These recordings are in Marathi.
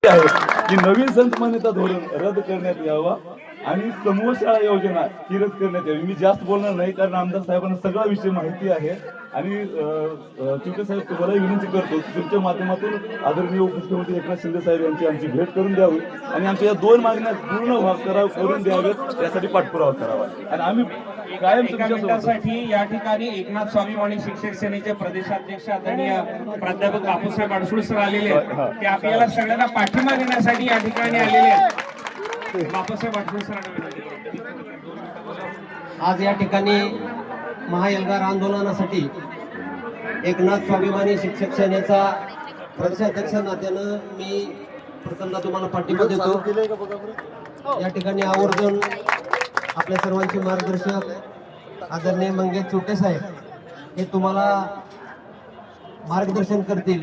आहे की नवीन संत मान्यता धोरण रद्द करण्यात यावा आणि समूह शाळा योजना ही रद्द करण्यात यावी. मी जास्त बोलणार नाही कारण आमदार साहेबांना सगळा विषय माहिती आहे आणि चिवटे साहेब तुम्हाला विनंती करतो की तुमच्या माध्यमातून आदरणीय उपमुख्यमंत्री एकनाथ शिंदे साहेब यांची आमची भेट करून द्यावी आणि आमच्या या 2 मागण्या पूर्ण करून द्याव्यात यासाठी पाठपुरावा करावा आणि आम्ही कायम तुमच्यासाठी या ठिकाणी एकनाथ स्वाभिमानी शिक्षक सेनेचे प्रदेशाध्यक्ष आदरणीय प्राध्यापक बापूसाहेब अडसूळ सर आलेले आहेत ते आपल्याला सगळ्यांना पाठिंबा देण्यासाठी या ठिकाणी आलेले आहेत. बापूसाहेब अडसूळ सरांना आज या ठिकाणी महाएल्गार आंदोलनासाठी एकनाथ स्वाभिमानी शिक्षक सेनेचा प्रदेशाध्यक्ष नात्यानं मी प्रथमतः तुम्हाला पाठिंबा देतो. या ठिकाणी आवर्जून आपल्या सर्वांचे मार्गदर्शक आदरणीय मंगेश चिवटे साहेब हे तुम्हाला मार्गदर्शन करतील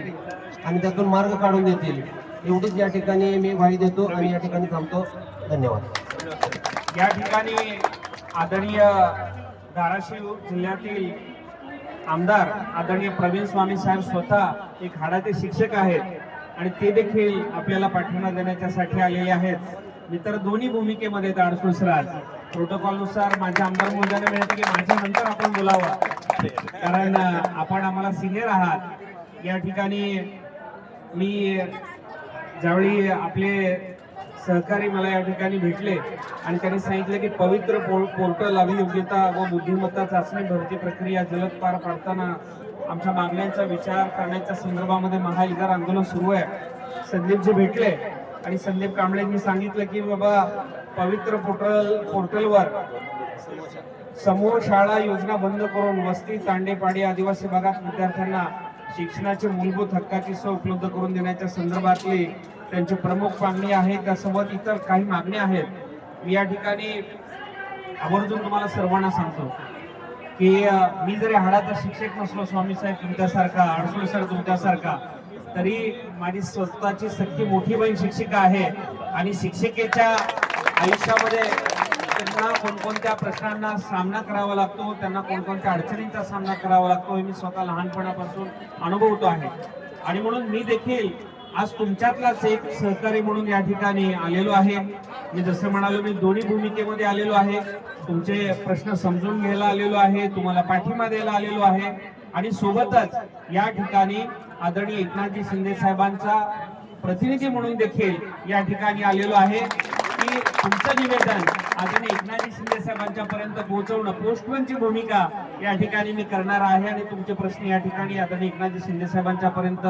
आणि त्यातून मार्ग काढून देतील एवढीच या ठिकाणी मी ग्वाही देतो आणि या ठिकाणी थांबतो. धन्यवाद. या ठिकाणी आदरणीय धाराशिव जिल्ह्यातील आमदार आदरणीय प्रवीण स्वामी साहेब स्वतः एक हाडाचे शिक्षक आहेत आणि ते देखील आपल्याला पाठिंबा देण्याच्यासाठी आलेले आहेत. मी तर दोन्ही भूमिकेमध्ये अडसूळ सर आज प्रोटोकॉल नुसार माझ्या आमदार महोदयाने मिळते की माझ्या नंतर आपण बोलावं कारण आपण आम्हाला सिनियर आहात. या ठिकाणी मी ज्यावेळी आपले सहकारी मला या ठिकाणी भेटले आणि त्यांनी सांगितलं की पवित्र पोर्टल अभियोग्यता व बुद्धिमत्ता चाचणी भरती प्रक्रिया जलद पार पाडताना आमच्या मागण्यांचा विचार करण्याच्या संदर्भामध्ये महाएल्गार आंदोलन सुरू आहे. संदीपजी भेटले आणि संदीप कांबळेंनी सांगितलं की बाबा पवित्र पोर्टलवर समूह शाळा योजना बंद करून वस्ती तांडेपाडी आदिवासी भागात विद्यार्थ्यांना शिक्षणाचे मूलभूत हक्काची सोय उपलब्ध करून देण्याच्या संदर्भातली त्यांची प्रमुख मागणी आहे. त्यासोबत इतर काही मागण्या आहेत. मी या ठिकाणी आवर्जून तुम्हाला सर्वांना सांगतो की मी जरी हाडाचा शिक्षक नसलो स्वामी साहेब तुमच्यासारखा अडसूळ सर तुमच्यासारखा तरी माझी स्वतःची सख्खी मोठी बहीण शिक्षिका आहे आणि शिक्षिकेच्या आयुष्यामध्ये त्यांना कोणकोणत्या प्रश्नांना सामना करावा लागतो त्यांना कोणकोणत्या अडचणींचा सामना करावा लागतो हे मी स्वतः लहानपणापासून अनुभवतो आहे. आणि म्हणून मी देखील आज तुमच्यातलाच एक सहकारी म्हणून या ठिकाणी आलेलो आहे. मी जसं म्हणालो मी दोन्ही भूमिकेमध्ये आलेलो आहे. तुमचे प्रश्न समजून घ्यायला आलेलो आहे, तुम्हाला पाठिंबा द्यायला आलेलो आहे आणि सोबतच या ठिकाणी आदरणीय एकनाथजी शिंदे साहेबांचा प्रतिनिधी म्हणून देखील या ठिकाणी आलेलो आहे की तुमचं निवेदन आदरणीय एकनाथजी शिंदे साहेबांच्या पर्यंत पोहोचवणं पोस्टमनची भूमिका या ठिकाणी मी करणार आहे आणि तुमचे प्रश्न या ठिकाणी आदरणीय एकनाथजी शिंदे साहेबांच्या पर्यंत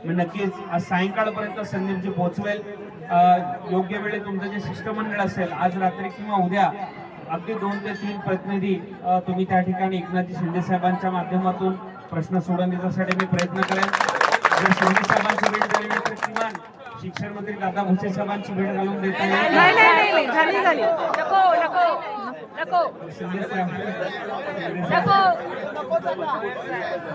मी नक्कीच आज सायंकाळपर्यंत संदीपजी पोहोचवेल. योग्य वेळी तुमचं जे शिष्टमंडळ असेल आज रात्री किंवा उद्या अगदी 2 ते 3 प्रतिनिधी तुम्ही त्या ठिकाणी एकनाथजी शिंदे साहेबांच्या माध्यमातून प्रश्न सोडवण्यासाठी मी प्रयत्न करेन. जर शिंदे साहेबांची भेट झाली तर किमान शिक्षण मंत्री दादा भुसे साहेबांची भेट घालून देता येईल.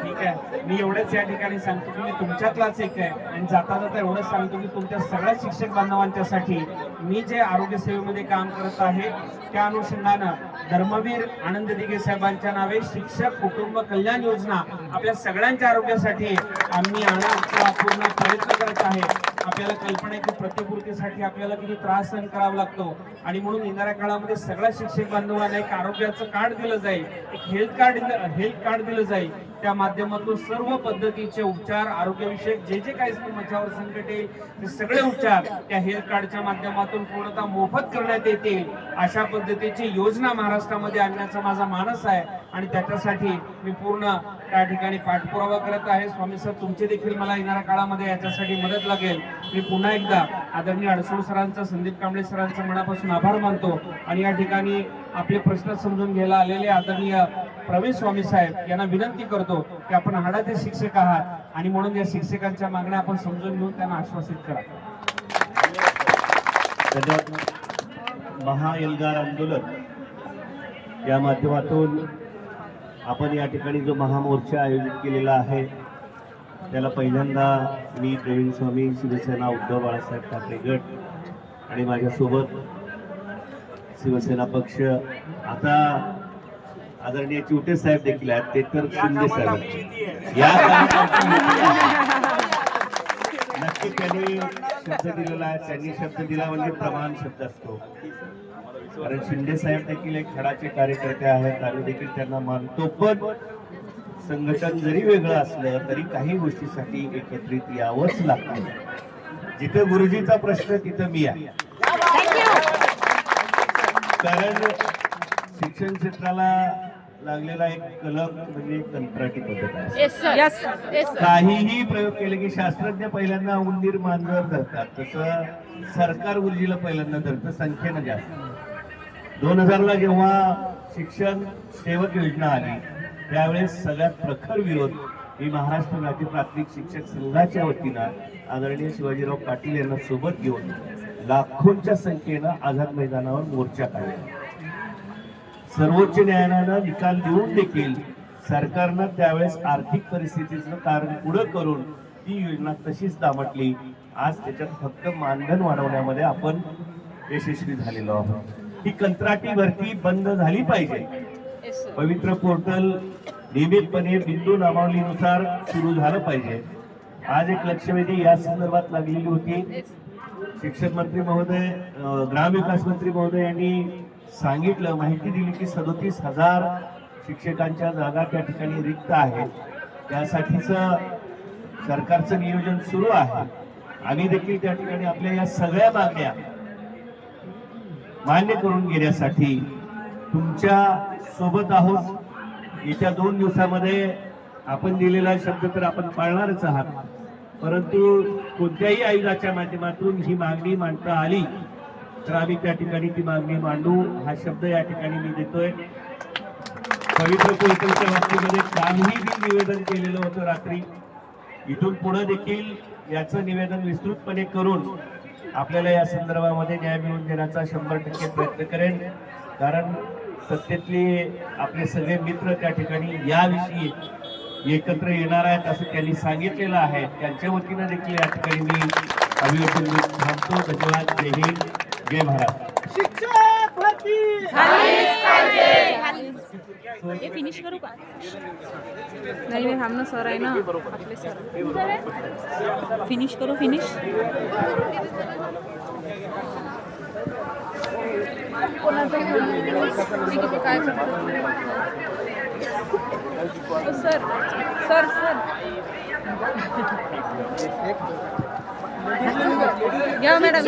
ठीक आहे. मी एवढंच या ठिकाणी सांगतो की मी तुमच्यातलाच एक आहे आणि जाता जाता एवढंच सांगतो की तुमच्या सगळ्या शिक्षक बांधवांच्यासाठी मी जे आरोग्य सेवेमध्ये काम करत आहे त्या अनुषंगानं धर्मवीर आनंद दिघे साहेबांच्या नावे शिक्षक कुटुंब कल्याण योजना आपल्या सगळ्यांच्या आरोग्यासाठी आम्ही आणण्याचा पूर्ण प्रयत्न करत आहे. आपल्याला कल्पना आहे की प्रतिपूर्तीसाठी आपल्याला किती त्रास सहन करावा लागतो आणि म्हणून येणाऱ्या काळामध्ये सगळ्या शिक्षक बांधवांना एक आरोग्याचं कार्ड दिलं जाईल, एक हेल्थ कार्ड दिलं जाईल. त्या माध्यमातून सर्व पद्धतीचे उपचार आरोग्यविषयक जे काही तुमच्यावर संकट येईल ते सगळे उपचार त्या हेल्थ कार्डच्या माध्यमातून पूर्णतः मोफत करण्यात येतील अशा पद्धतीची योजना महाराष्ट्रामध्ये आणण्याचा माझा मानस आहे आणि त्याच्यासाठी मी पूर्ण त्या ठिकाणी पाठपुरावा करत आहे. स्वामी सर तुमचे देखील मला येणाऱ्या काळामध्ये याच्यासाठी मदत लागेल. मी पुन्हा एकदा आदरणीय अडसूळ सरांचा संदीप कांबळे सरांचा मनापासून आभार मानतो आणि या ठिकाणी आपले प्रश्न समजून घ्यायला आलेले आदरणीय प्रवीण स्वामी साहेब यांना विनंती करतो की आपण हाडाचे शिक्षक आहात आणि म्हणून या शिक्षकांच्या मागण्या आपण समजून घेऊन त्यांना आश्वासित करा. महाएल्गार आंदोलन या माध्यमातून आपण या ठिकाणी जो महामोर्चा आयोजित केलेला आहे त्याला पहिल्यांदा मी प्रवीण स्वामी शिवसेना उद्धव बाळासाहेब ठाकरे गट आणि माझ्यासोबत शिवसेना पक्ष आता आदरणीय चिवटे साहेब देखील आहेत ते तर शिंदे साहेब या की त्यांनी शब्द दिलेला आहे, त्यांनी शब्द दिला म्हणजे प्रमाण शब्द असतो. कारण शिंदे साहेब देखील एक खडाचे कार्यकर्ते आहेत, आम्ही देखील त्यांना मानतो. पण संघटन जरी वेगळं असलं तरी काही गोष्टीसाठी एकत्रित यावंच लागतं. जिथे गुरुजीचा प्रश्न तिथं मी आहे. कारण शिक्षण क्षेत्राला लागलेला एक कलंक म्हणजे कंत्राटी पद्धत आहे. काहीही प्रयोग केले की शास्त्रज्ञ पहिल्यांदा उंदीर मांजर धरतात, तसं सरकार गुरुजीला पहिल्यांदा धरतं संख्येनं जास्त. 2000ला जेव्हा शिक्षण सेवक योजना आली त्यावेळेस सगळ्यात प्रखर विरोध मी महाराष्ट्र राज्य प्राथमिक शिक्षक संघाच्या वतीनं आदरणीय शिवाजीराव पाटील यांना सोबत घेऊन लाखोंच्या संख्येनं आझाद मैदानावर मोर्चा काढला. सर्वोच्च न्यायालयानं निकाल देऊन देखील सरकारनं त्यावेळेस आर्थिक परिस्थितीचं कारण पुढं करून ती योजना तशीच दामटली. आज त्याच्यात फक्त मानधन वाढवण्यामध्ये आपण यशस्वी झालेलो आहोत. ही कंत्राटी भरती बंद झाली पाहिजे. पवित्र पोर्टल नियमितपणे बिंदू नामावलीनुसार सुरू झालं पाहिजे. आज एक लक्षवेधी या संदर्भात लागलेली होती. शिक्षण मंत्री महोदय, ग्रामविकास मंत्री महोदय यांनी सांगितलं, माहिती दिली की 37,000 शिक्षकांच्या जागा त्या ठिकाणी रिक्त आहेत. त्यासाठीच सरकारचं नियोजन सुरू आहे. आम्ही देखील त्या ठिकाणी आपल्या या सगळ्या मागण्या मान्य करून घेण्यासाठी तुमच्या सोबत आहोत. येत्या 2 दिवसामध्ये आपण दिलेला शब्द तर आपण पाळणारच आहात, परंतु कोणत्याही आयोगाच्या माध्यमातून ही मागणी मांडता आली तर आम्ही त्या ठिकाणी ती मागणी मांडू. हा शब्द या ठिकाणी मी देतोय. पवित्र पोर्टलच्या बाबतीमध्ये कालही मी निवेदन केलेलं होतं रात्री. इथून पुढे देखील याचं निवेदन विस्तृतपणे करून आपल्याला या संदर्भामध्ये न्याय मिळवून देण्याचा 100% प्रयत्न करेन. कारण सत्तेतले आपले सगळे मित्र त्या ठिकाणी याविषयी एकत्र येणार आहेत असं त्यांनी सांगितलेलं आहे. त्यांच्या वतीनं देखील या ठिकाणी मी अभिवादन थांबतो. धन्यवाद. जय हिंद, जय महाराष्ट्र. हे फिनिश करू का? नाही मी थांबणं सर आहे ना आपले सर. फिनिश करू. फिनिश काय सर सर सर घ्या मॅडम.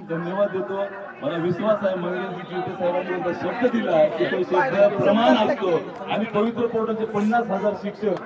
धन्यवाद देतो. मला विश्वास आहे मंगेशजी चिवटे साहेबांनी एकदा शब्द दिला की तो शब्द प्रमाण असतो. आम्ही पवित्र पोर्टलचे 50,000 शिक्षक